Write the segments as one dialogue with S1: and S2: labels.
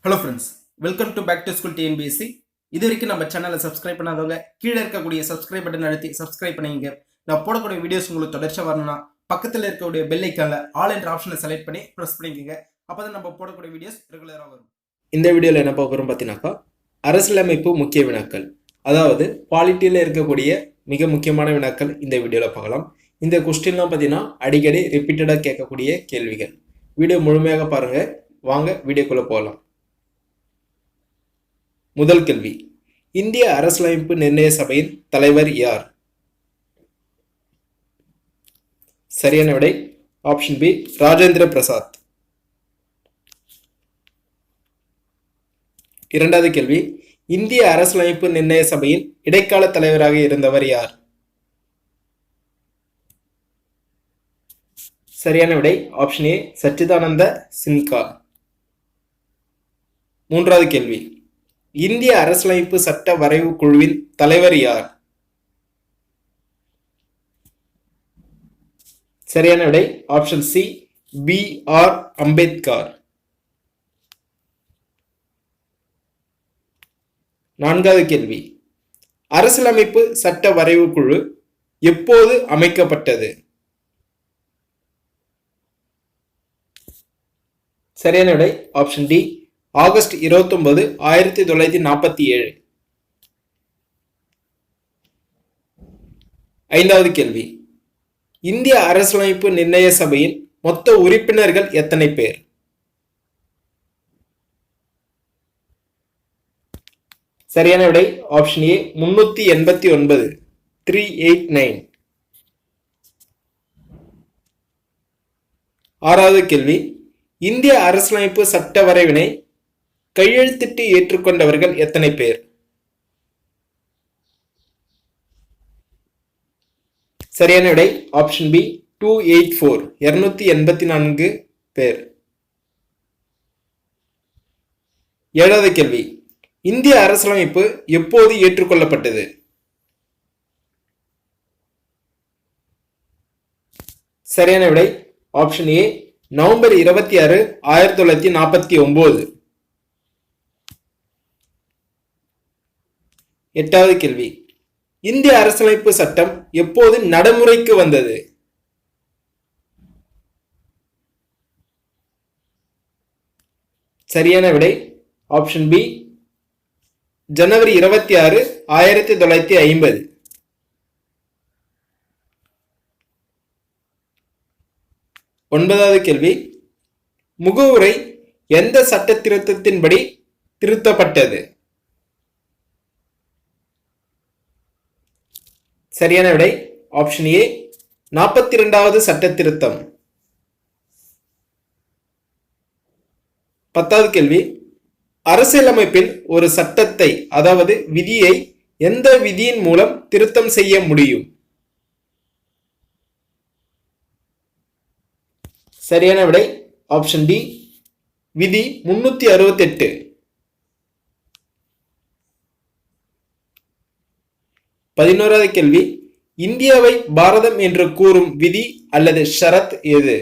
S1: Hello friends, welcome to back to school TNPSC. இது வரைக்கும் நம்ம சேனலை சப்ஸ்கிரைப் பண்ணாதவங்க கீழே இருக்கக்கூடிய சப்ஸ்கிரைப் பட்டன் அழுத்தி சப்ஸ்கிரைப் பண்ணிங்க. நான் போடக்கூடிய வீடியோஸ் உங்களுக்கு தொடர்ச்சியாக வரணும்னா பக்கத்தில் இருக்கக்கூடிய பெல் ஐக்கானில் ஆல் என்ற ஆப்ஷனை செலக்ட் பண்ணி ப்ரெஸ் பண்ணிக்கோங்க. அப்போ தான் நம்ம போடக்கூடிய வீடியோஸ் ரெகுலராக வரும். இந்த வீடியோவில் என்ன பார்க்குறோம் பார்த்தீங்கன்னாக்கா, அரசியலமைப்பு முக்கிய வினாக்கள், அதாவது பாலிட்டியில் இருக்கக்கூடிய மிக முக்கியமான வினாக்கள் இந்த வீடியோவில் பார்க்கலாம். இந்த கொஸ்டின்லாம் பார்த்தீங்கன்னா அடிக்கடி ரிப்பீட்டடாக கேட்கக்கூடிய கேள்விகள். வீடியோ முழுமையாக பாருங்கள். வாங்க வீடியோக்குள்ளே போகலாம். முதல் கேள்வி, இந்திய அரசியலமைப்பு நிர்ணய சபையின் தலைவர் யார்? சரியான விடை ஆப்ஷன் பி, ராஜேந்திர பிரசாத். இரண்டாவது கேள்வி, இந்திய அரசியலமைப்பு நிர்ணய சபையின் இடைக்கால தலைவராக இருந்தவர் யார்? சரியான விடை ஆப்ஷன் ஏ, சச்சிதானந்த சின்ஹா. மூன்றாவது கேள்வி, இந்திய அரசியலமைப்பு சட்ட வரைவு குழுவின் தலைவர் யார்? சரியான விடை option C, B R Ambedkar. நான்காவது கேள்வி, அரசியலமைப்பு சட்ட வரைவு குழு எப்போது அமைக்கப்பட்டது? சரியான விடை ஆப்ஷன் டி, ஆகஸ்ட் 29, 1947. ஐந்தாவது கேள்வி, இந்திய அரசியலமைப்பு நிர்ணய சபையின் மொத்த உறுப்பினர்கள் எத்தனை பேர்? சரியான விடை ஆப்ஷன் ஏ, 389, 389. ஆறாவது கேள்வி, இந்திய அரசியலமைப்பு சட்ட வரைவினை கையெழுத்திட்டு ஏற்றுக்கொண்டவர்கள் எத்தனை பேர்? சரியான விடை ஆப்ஷன் பி, 284, 284 பேர். ஏழாவது கேள்வி, இந்திய அரசியலமைப்பு எப்போது ஏற்றுக்கொள்ளப்பட்டது? சரியான விடை ஆப்ஷன் ஏ, நவம்பர் 26, 1949. எட்டாவது கேள்வி, இந்திய அரசியலமைப்பு சட்டம் எப்போது நடைமுறைக்கு வந்தது? சரியான விடை ஆப்ஷன் பி, ஜனவரி 26, 1950. ஒன்பதாவது கேள்வி, முகவுரை எந்த சட்ட திருத்தத்தின்படி திருத்தப்பட்டது? சரியான விடை ஆப்ஷன் ஏ, 42வது சட்ட திருத்தம். பத்தாவது கேள்வி, அரசியலமைப்பில் ஒரு சட்டத்தை, அதாவது விதியை எந்த விதியின் மூலம் திருத்தம் செய்ய முடியும்? சரியான விடை ஆப்ஷன் டி, விதி 368. பதினோராவது கேள்வி, இந்தியாவை பாரதம் என்று கூறும் விதி அல்லது ஷரத் எது?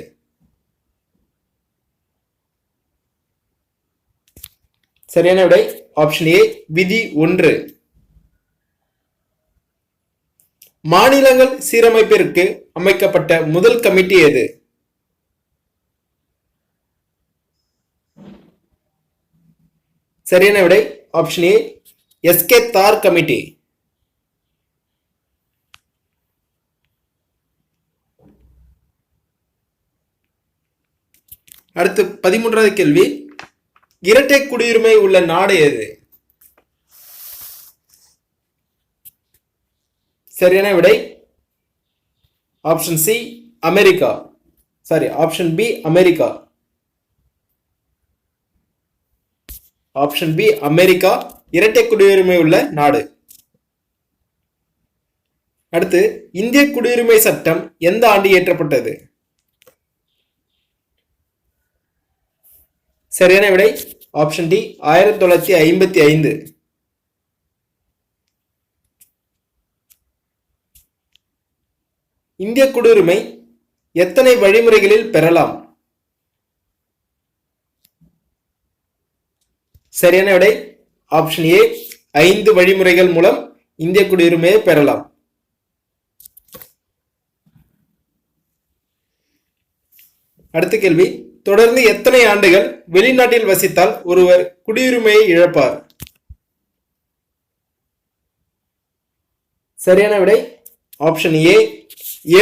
S1: சரியான விடை ஆப்ஷன் ஏ, விதி 1. மாநிலங்கள் சீரமைப்பிற்கு அமைக்கப்பட்ட முதல் கமிட்டி எது? சரியான விடை ஆப்ஷன் ஏ, எஸ்கே தார் கமிட்டி. அடுத்து 13வது கேள்வி, இரட்டை குடியுரிமை உள்ள நாடு எது? சரியான விடை option C, America. Option B, America. Option B, America இரட்டை குடியுரிமை உள்ள நாடு. அடுத்து, இந்திய குடியுரிமை சட்டம் எந்த ஆண்டு இயற்றப்பட்டது? சரியான விடை ஆப்ஷன் டி, 1955. இந்திய குடியுரிமை எத்தனை வழிமுறைகளில் பெறலாம்? சரியான விடை ஆப்ஷன் ஏ 5 வழிமுறைகள் மூலம் இந்திய குடியுரிமையை பெறலாம். அடுத்த கேள்வி, தொடர்ந்து எத்தனை ஆண்டுகள் வெளிநாட்டில் வசித்தால் ஒருவர் குடியுரிமையை இழப்பார்? சரியான விடை ஆப்ஷன் ஏ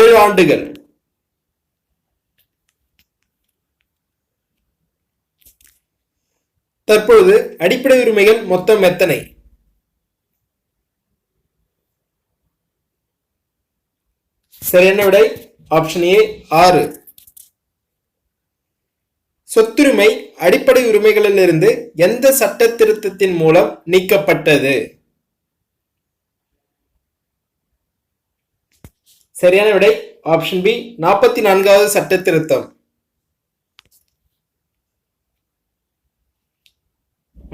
S1: 7 ஆண்டுகள். தற்பொழுது அடிப்படை உரிமைகள் மொத்தம் எத்தனை? சரியான விடை ஆப்ஷன் ஏ 6. சொத்துரிமை அடிப்படை உரிமைகளிலிருந்து எந்த சட்ட திருத்தத்தின் மூலம் நீக்கப்பட்டது? சரியான விடை ஆப்ஷன் பி 44வது சட்ட திருத்தம்.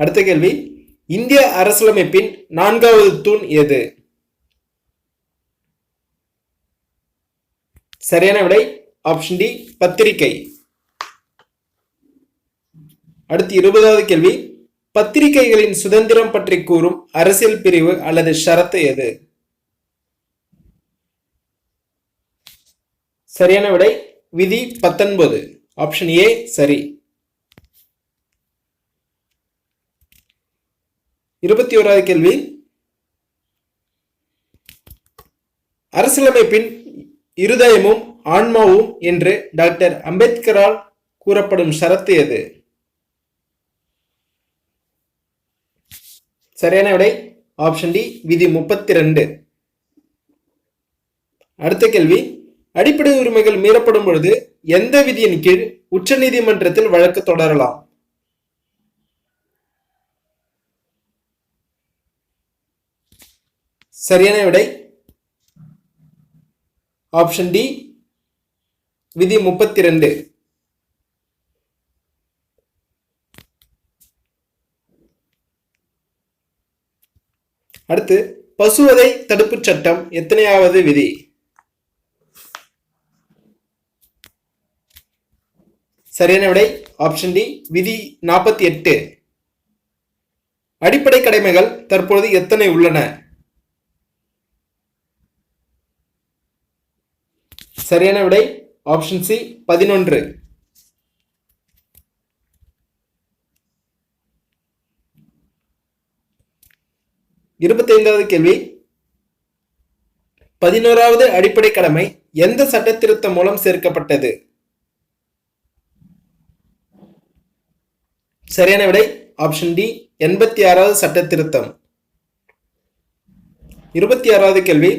S1: அடுத்த கேள்வி, இந்திய அரசியலமைப்பின் 4வது தூண் எது? சரியான விடை ஆப்ஷன் டி பத்திரிகை. அடுத்து 20வது கேள்வி, பத்திரிகைகளின் சுதந்திரம் பற்றி கூறும் அரசியல் பிரிவு அல்லது ஷரத்து எது? சரியான விடை விதி 19. ஆப்ஷன் ஏ சரி. 21வது கேள்வி, அரசியலமைப்பின் இருதயமும் ஆன்மாவும் என்று டாக்டர் அம்பேத்கரால் கூறப்படும் ஷரத்து எது? சரியான விடை ஆப்ஷன் டி விதி 32. அடுத்த கேள்வி, அடிப்படை உரிமைகள் மீறப்படும் பொழுது எந்த விதியின் கீழ் உச்ச நீதிமன்றத்தில் வழக்கு தொடரலாம்? சரியான விடை ஆப்ஷன் டி விதி 32. அடுத்து, பசுவதை தடுப்பு சட்டம் எத்தனையாவது விதி? சரியான விடை ஆப்ஷன் டி விதி 48. அடிப்படை கடமைகள் தற்பொழுது எத்தனை உள்ளன? சரியான விடை ஆப்ஷன் சி 11. இருபத்தைந்தாவது கேள்வி, 11வது அடிப்படை கடமை எந்த சட்ட திருத்தம் மூலம் சேர்க்கப்பட்டது? சரியான விடை ஆப்ஷன் டி 86வது சட்ட திருத்தம். 26வது கேள்வி,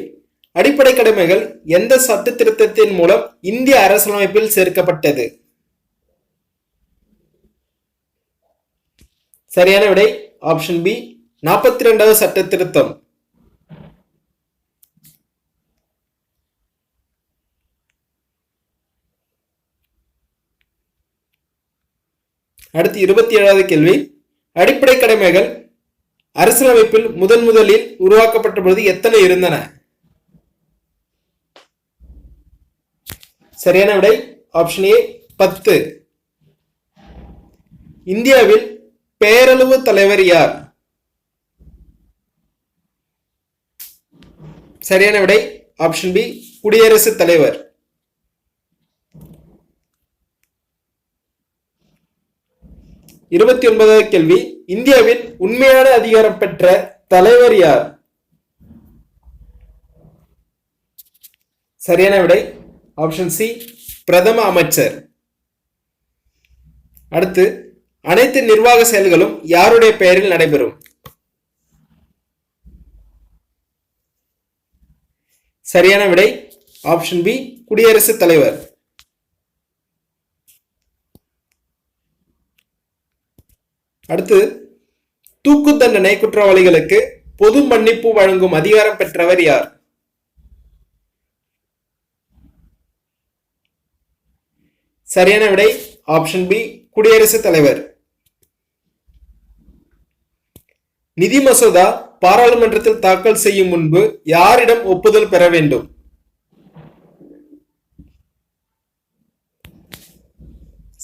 S1: அடிப்படை கடமைகள் எந்த சட்ட திருத்தத்தின் மூலம் இந்திய அரசியலமைப்பில் சேர்க்கப்பட்டது? சரியான விடை ஆப்ஷன் பி 42வது சட்ட திருத்தம். அடுத்து 27வது கேள்வி, அடிப்படை கடமைகள் அரசியலமைப்பில் முதலில் உருவாக்கப்பட்ட பொழுது எத்தனை இருந்தன? சரியான விடை ஆப்ஷன் ஏ 10. இந்தியாவில் பேரளவு தலைவர் யார்? சரியான விடை ஆப்ஷன் பி குடியரசுத் தலைவர். 29வது கேள்வி, இந்தியாவில் உண்மையான அதிகாரம் பெற்ற தலைவர் யார்? சரியான விடை ஆப்ஷன் சி பிரதம அமைச்சர். அடுத்து, அனைத்து நிர்வாக செயல்களும் யாருடைய பெயரில் நடைபெறும்? சரியான விடை ஆப்ஷன் பி குடியரசுத் தலைவர். அடுத்து, தூக்கு தண்டனை குற்றவாளிகளுக்கு பொது மன்னிப்பு வழங்கும் அதிகாரம் பெற்றவர் யார்? சரியான விடை ஆப்ஷன் பி குடியரசுத் தலைவர். நிதி மசோதா பாராளுமன்றத்தில் தாக்கல் செய்யும் முன்பு யாரிடம் ஒப்புதல் பெற வேண்டும்?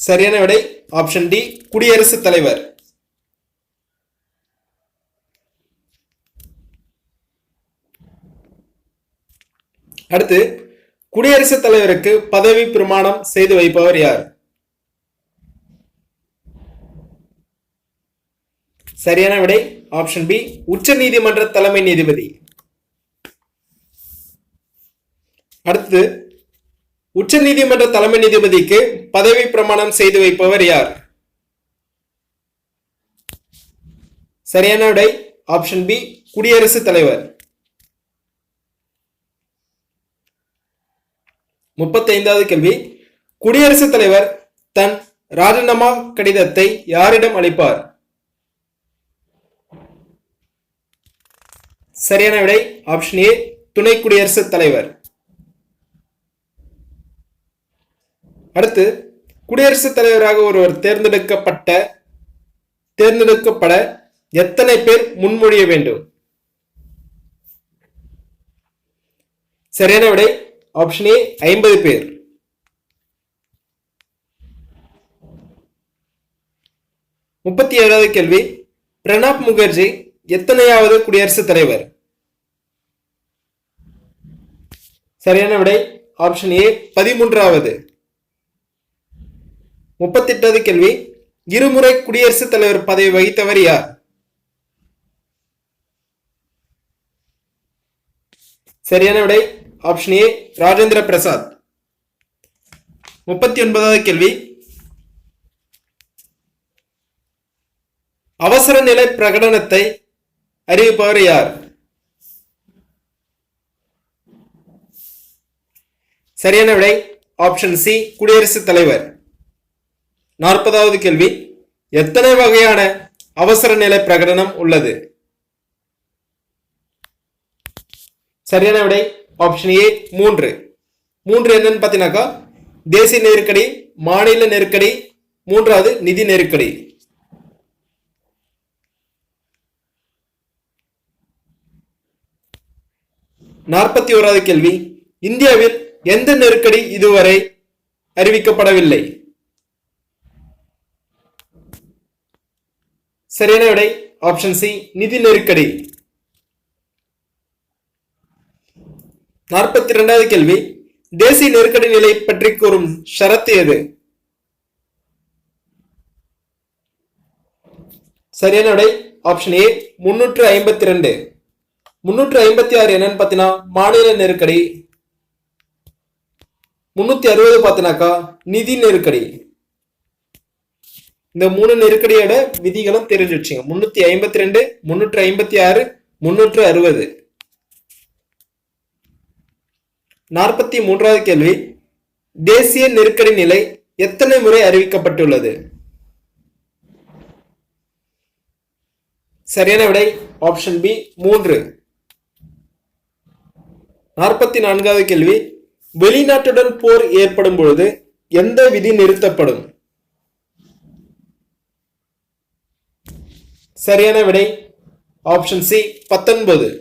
S1: சரியான விடை ஆப்ஷன் டி குடியரசுத் தலைவர். அடுத்து குடியரசுத் தலைவருக்கு பதவி பிரமாணம் செய்து வைப்பவர் யார்? சரியான விடை ஆப்ஷன் பி, உச்ச நீதிமன்ற தலைமை நீதிபதி. அடுத்து உச்ச நீதிமன்ற தலைமை நீதிபதிக்கு பதவி பிரமாணம் செய்து வைப்பவர் யார்? சரியான விடை ஆப்ஷன் பி, குடியரசுத் தலைவர். 35வது கேள்வி, குடியரசுத் தலைவர் தன் ராஜினாமா கடிதத்தை யாரிடம் அளிப்பார்? சரியான விடை ஆப்ஷன் ஏ, துணை குடியரசுத் தலைவர். அடுத்து குடியரசுத் தலைவராக ஒருவர் தேர்ந்தெடுக்கப்பட எத்தனை பேர் முன்மொழிய வேண்டும்? சரியான விடை ஆப்ஷன் ஏ, 50 பேர். 37வது கேள்வி, பிரணாப் முகர்ஜி எத்தனையாவது குடியரசுத் தலைவர்? சரியான விடை ஆப்ஷன் ஏ, 13வது. 38வது கேள்வி, இருமுறை குடியரசுத் தலைவர் பதவி வகித்தவர் யார்? சரியான விடை ஆப்ஷன் ஏ, ராஜேந்திர பிரசாத். 39வது கேள்வி, அவசர நிலை பிரகடனத்தை அறிவிப்பவர் யார்? சரியான விடை ஆப்ஷன் சி, குடியரசுத் தலைவர். 40வது கேள்வி, எத்தனை வகையான அவசர நிலை பிரகடனம் உள்ளது? சரியான விடை ஆப்ஷன் ஏ, 3. 3 என்னன்னு பார்த்தீங்கன்னாக்கா, தேசிய நெருக்கடி, மாநில நெருக்கடி, 3வது நிதி நெருக்கடி. 41வது கேள்வி, இந்தியாவில் எந்த நெருக்கடி இதுவரை அறிவிக்கப்படவில்லை? சரியான விடை ஆப்ஷன் சி, நிதி நெருக்கடி. 42வது கேள்வி, தேசிய நெருக்கடி நிலை பற்றி கூறும் ஷரத்து எது? சரியான விடை ஆப்ஷன் ஏ, 352. 356 என்னன்னு பார்த்தீங்கன்னா மாநில நெருக்கடி. 360 பார்த்தீங்கன்னாக்கா நிதி நெருக்கடி. இந்த 3 நெருக்கடியோட விதிகளும் தெரிஞ்சு வச்சுங்க. 352, 356, 360. 43வது கேள்வி, தேசிய நெருக்கடி நிலை எத்தனை முறை அறிவிக்கப்பட்டுள்ளது? சரியான விடை ஆப்ஷன் பி, 3. 44வது கேள்வி, வெளிநாட்டுடன் போர் ஏற்படும் பொழுது எந்த விதி நிறுத்தப்படும்? சரியான விடை ஆப்ஷன் சி, 19.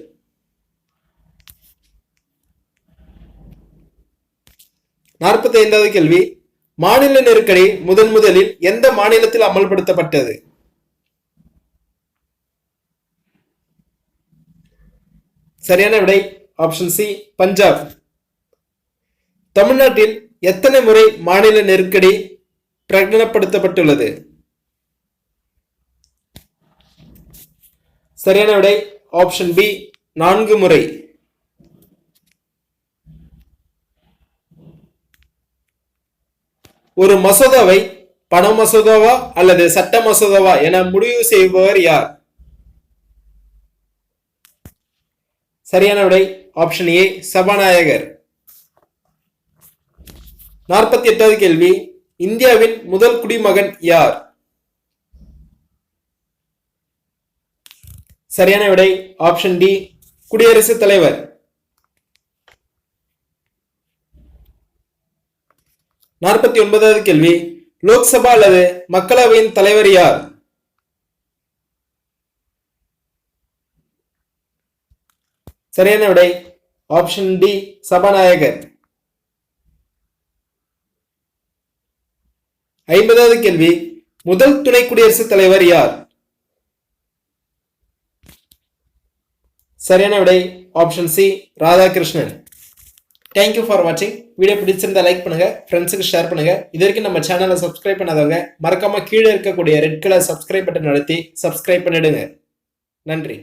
S1: 45வது கேள்வி, மாநில நெருக்கடி முதலில் எந்த மாநிலத்தில் அமல்படுத்தப்பட்டது? சரியான விடை ஆப்ஷன் சி, பஞ்சாப். தமிழ்நாட்டில் எத்தனை முறை மாநில நெருக்கடி பிரகடனப்படுத்தப்பட்டுள்ளது? சரியான விடை ஆப்ஷன் பி, 4 முறை. ஒரு மசோதாவை பண மசோதாவா அல்லது சட்ட மசோதாவா என முடிவு செய்பவர் யார்? சரியான விடை ஆப்ஷன் ஏ, சபாநாயகர். 48வது கேள்வி, இந்தியாவின் முதல் குடிமகன் யார்? சரியான விடை ஆப்ஷன் டி, குடியரசுத் தலைவர். 49வது கேள்வி, லோக்சபா அல்லது மக்களவையின் தலைவர் யார்? சரியான விடை ஆப்ஷன் டி, சபாநாயகர். 50வது கேள்வி, முதல் துணை குடியரசுத் தலைவர் யார்? சரியான விடை option C, Radhakrishnan. Thank you for வாட்சிங். வீடியோ பிடிச்சிருந்தா லைக் பண்ணுங்க, ஃப்ரெண்ட்ஸுக்கு ஷேர் பண்ணுங்க. இது வரைக்கும் நம்ம சேனலை சப்ஸ்கிரைப் பண்ணாதவங்க மறக்காம கீழே இருக்கக்கூடிய ரெட் கலர் சப்ஸ்கிரைப் பட்டன் அழுத்தி சப்ஸ்கிரைப் பண்ணிடுங்க. நன்றி.